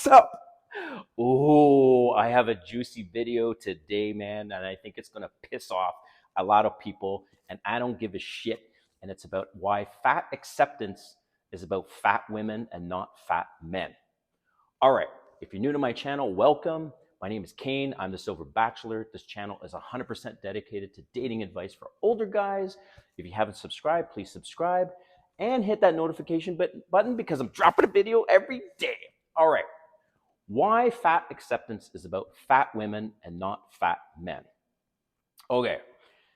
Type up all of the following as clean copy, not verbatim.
What's up? Oh, I have a juicy video today, man, and I think it's gonna piss off a lot of people, and I don't give a shit. And it's about why fat acceptance is about fat women and not fat men. All right, if you're new to my channel, welcome. My name is Kane. I'm the Silver Bachelor. This channel is 100% dedicated to dating advice for older guys. If you haven't subscribed, please subscribe and hit that notification button because I'm dropping a video every day. All right, why fat acceptance is about fat women and not fat men. Okay,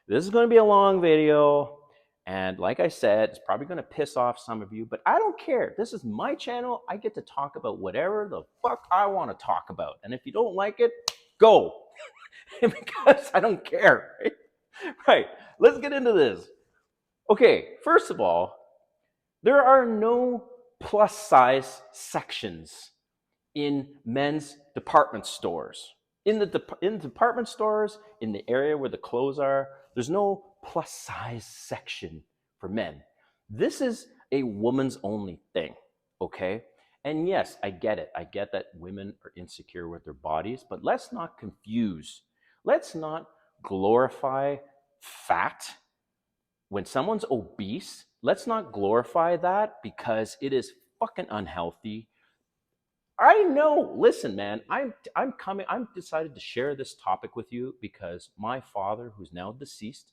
this is going to be a long video. And like I said, it's probably going to piss off some of you, but I don't care. This is my channel. I get to talk about whatever the fuck I want to talk about. And if you don't like it, go. Because I don't care. Right? Right. Let's get into this. Okay, first of all, there are no plus size sections in men's department stores. In the department stores, in the area where the clothes are, there's no plus size section for men. This is a woman's only thing, okay? And yes, I get it. I get that women are insecure with their bodies, but let's not confuse. Let's not glorify fat. When someone's obese, let's not glorify that because it is fucking unhealthy. I know. Listen, man, I'm decided to share this topic with you because my father, who's now deceased,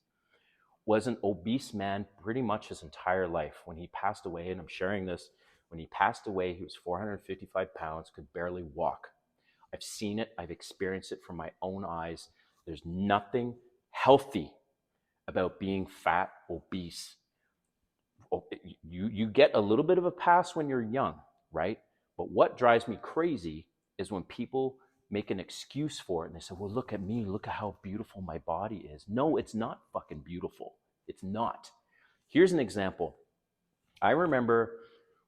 was an obese man pretty much his entire life. When he passed away, and I'm sharing this, when he passed away, he was 455 pounds, could barely walk. I've seen it. I've experienced it from my own eyes. There's nothing healthy about being fat, obese. You get a little bit of a pass when you're young, right? But what drives me crazy is when people make an excuse for it and they say, well, look at me, look at how beautiful my body is. No, it's not fucking beautiful. It's not. Here's an example. I remember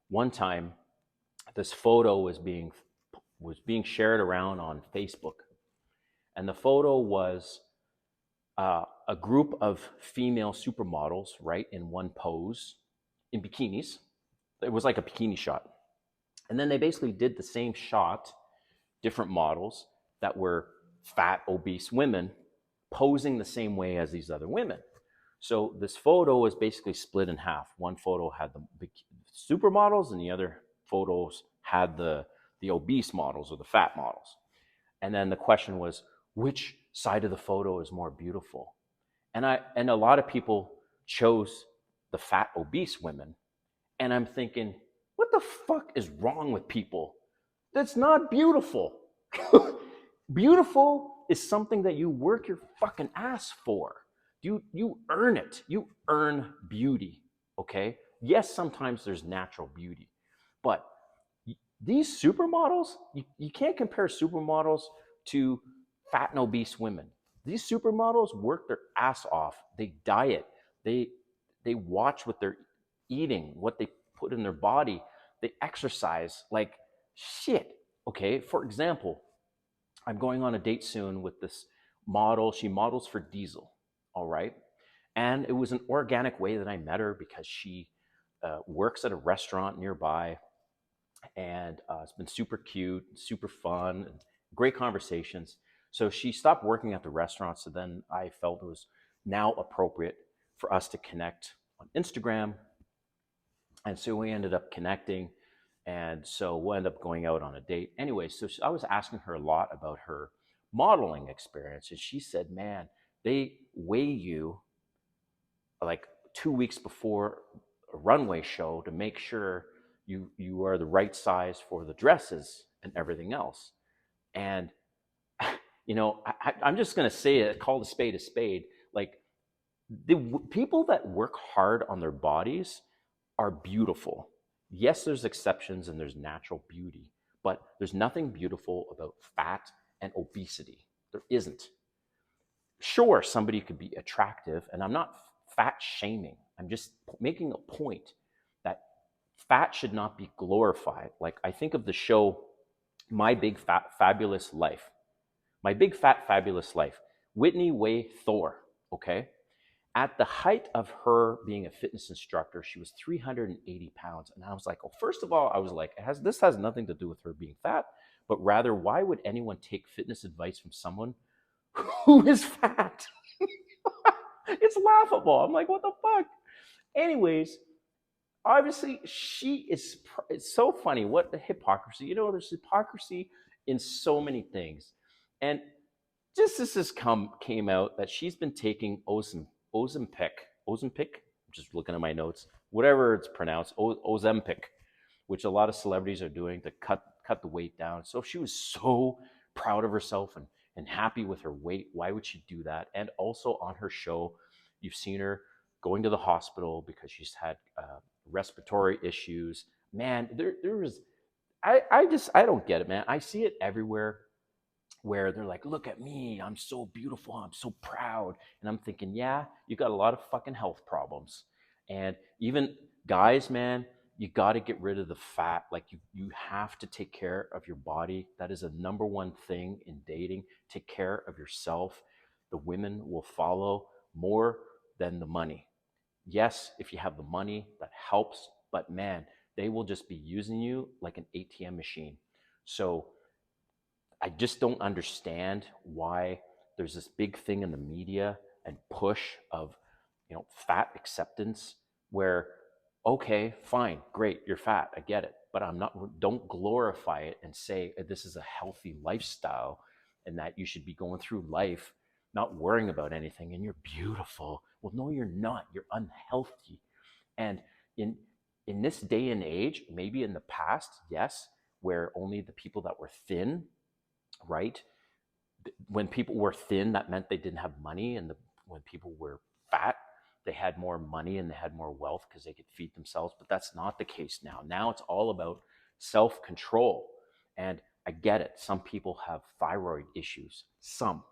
one time this photo was being shared around on Facebook. And the photo was a group of female supermodels, right, in one pose in bikinis. It was like a bikini shot. And then they basically did the same shot, different models that were fat, obese women posing the same way as these other women. So this photo was basically split in half. One photo had the supermodels and the other photos had the obese models or the fat models. And then the question was, which side of the photo is more beautiful? And a lot of people chose the fat, obese women. And I'm thinking, what the fuck is wrong with people? That's not beautiful. Beautiful is something that you work your fucking ass for. You earn it. You earn beauty, okay? Yes, sometimes there's natural beauty. But these supermodels, you can't compare supermodels to fat and obese women. These supermodels work their ass off. They diet. They watch what they're eating, what they put in their body. They exercise like shit. Okay, for example, I'm going on a date soon with this model. She models for Diesel, all right? And it was an organic way that I met her because she works at a restaurant nearby. And it's been super cute, super fun, and great conversations. So she stopped working at the restaurant. So then I felt it was now appropriate for us to connect on Instagram. And so we ended up connecting. And so we'll end up going out on a date. Anyway, so I was asking her a lot about her modeling experience. And she said, man, they weigh you like 2 weeks before a runway show to make sure you are the right size for the dresses and everything else. And, you know, I'm just going to say it, call a spade. Like the people that work hard on their bodies are beautiful. Yes, there's exceptions and there's natural beauty, but there's nothing beautiful about fat and obesity. There isn't. Sure, somebody could be attractive, and I'm not fat shaming. I'm just making a point that fat should not be glorified. Like I think of the show My Big Fat Fabulous Life. My Big Fat Fabulous Life. Whitney Way Thore, okay? At the height of her being a fitness instructor, she was 380 pounds. And I was like, oh, first of all, I was like, this has nothing to do with her being fat, but rather, why would anyone take fitness advice from someone who is fat? It's laughable. I'm like, what the fuck? Anyways, obviously, it's so funny. What the hypocrisy? There's hypocrisy in so many things. And just as this came out that she's been taking Ozempic, Ozempic, I'm just looking at my notes, whatever it's pronounced, Ozempic, which a lot of celebrities are doing to cut the weight down. So if she was so proud of herself and happy with her weight, why would she do that? And also on her show, you've seen her going to the hospital because she's had respiratory issues. Man, there was I don't get it, man. I see it everywhere where they're like, look at me, I'm so beautiful, I'm so proud. And I'm thinking, yeah, you got a lot of fucking health problems. And even guys, man, you got to get rid of the fat. Like you have to take care of your body. That is a number one thing in dating. Take care of yourself. The women will follow more than the money. Yes, if you have the money, that helps. But man, they will just be using you like an ATM machine. So I just don't understand why there's this big thing in the media and push of, fat acceptance where, okay, fine, great, you're fat, I get it, but don't glorify it and say this is a healthy lifestyle and that you should be going through life not worrying about anything and you're beautiful. Well, no, you're not. You're unhealthy. And in in this day and age, maybe in the past, yes, where only the people that were thin, right? When people were thin, that meant they didn't have money, and when people were fat, they had more money and they had more wealth because they could feed themselves. But that's not the case now. Now it's all about self control, and I get it. Some people have thyroid issues. Some,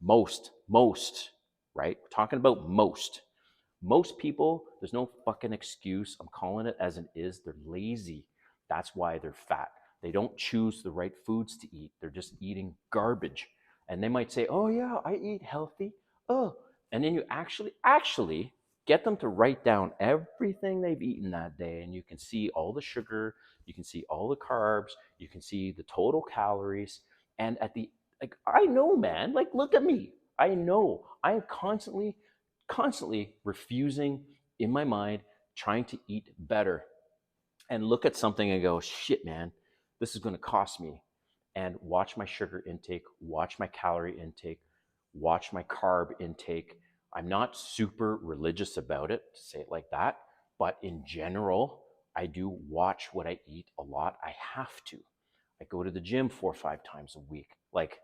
most, right? We're talking about most. Most people, there's no fucking excuse. I'm calling it as it is. They're lazy. That's why they're fat. They don't choose the right foods to eat. They're just eating garbage. And they might say, "Oh yeah, I eat healthy." Oh, and then you actually get them to write down everything they've eaten that day, and you can see all the sugar, you can see all the carbs, you can see the total calories, and at the like, I know, man. Like, look at me. I know. I am constantly refusing in my mind, trying to eat better and look at something and go, shit, man, this is going to cost me. And watch my sugar intake, watch my calorie intake, watch my carb intake. I'm not super religious about it, to say it like that, but in general, I do watch what I eat a lot. I have to. I go to the gym 4 or 5 times a week. Like,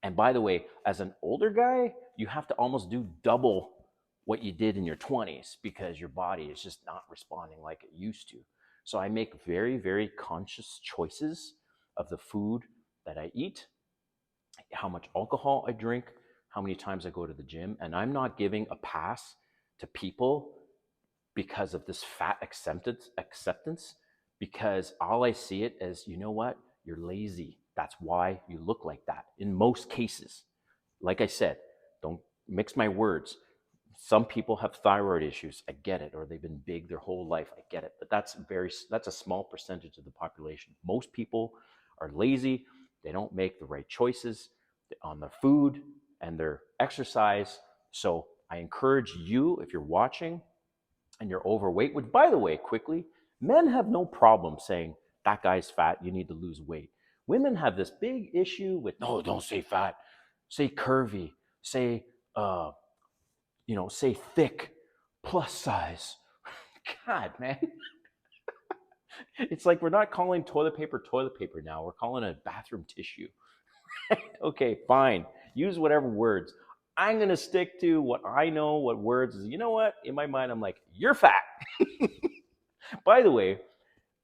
and by the way, as an older guy, you have to almost do double what you did in your 20s because your body is just not responding like it used to. So I make very, very conscious choices of the food that I eat, how much alcohol I drink, how many times I go to the gym. And I'm not giving a pass to people because of this fat acceptance, because all I see it as, you know what? You're lazy. That's why you look like that in most cases. Like I said, don't mix my words. Some people have thyroid issues. I get it. Or they've been big their whole life. I get it. But that's a small percentage of the population. Most people are lazy. They don't make the right choices on their food and their exercise. So I encourage you, if you're watching and you're overweight, which, by the way, quickly, men have no problem saying that guy's fat, you need to lose weight. Women have this big issue with, no, don't say fat, say curvy, say uh say thick, plus size. God, man. It's like we're not calling toilet paper now. We're calling it bathroom tissue. Okay, fine. Use whatever words. I'm going to stick to what I know, what words is. You know what? In my mind, I'm like, you're fat. By the way,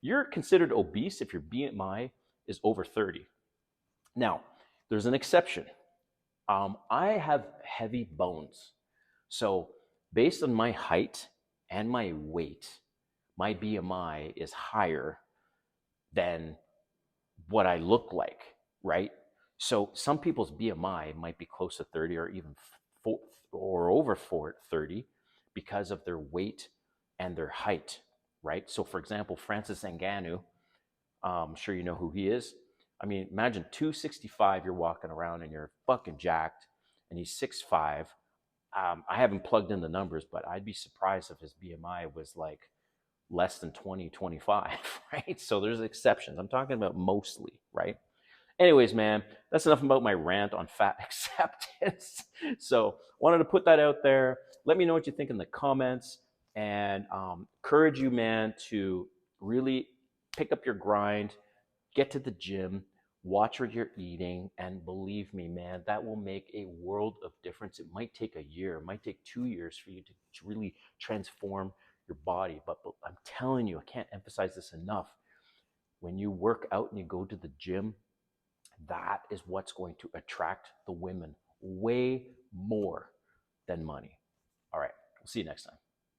you're considered obese if your BMI is over 30. Now, there's an exception. I have heavy bones. So, based on my height and my weight, my BMI is higher than what I look like, right? So, some people's BMI might be close to 30 or even or over 30 because of their weight and their height, right? So, for example, Francis Ngannou, I'm sure you know who he is. I mean, imagine 265, you're walking around and you're fucking jacked, and he's 6'5". I haven't plugged in the numbers, but I'd be surprised if his BMI was like less than 20, 25, right? So there's exceptions. I'm talking about mostly, right? Anyways, man, that's enough about my rant on fat acceptance. So wanted to put that out there. Let me know what you think in the comments, and encourage you, man, to really pick up your grind, get to the gym, watch what you're eating, and believe me, man, that will make a world of difference. It might take a year, it might take 2 years for you to really transform your body. But I'm telling you, I can't emphasize this enough. When you work out and you go to the gym, that is what's going to attract the women way more than money. All right, we'll see you next time.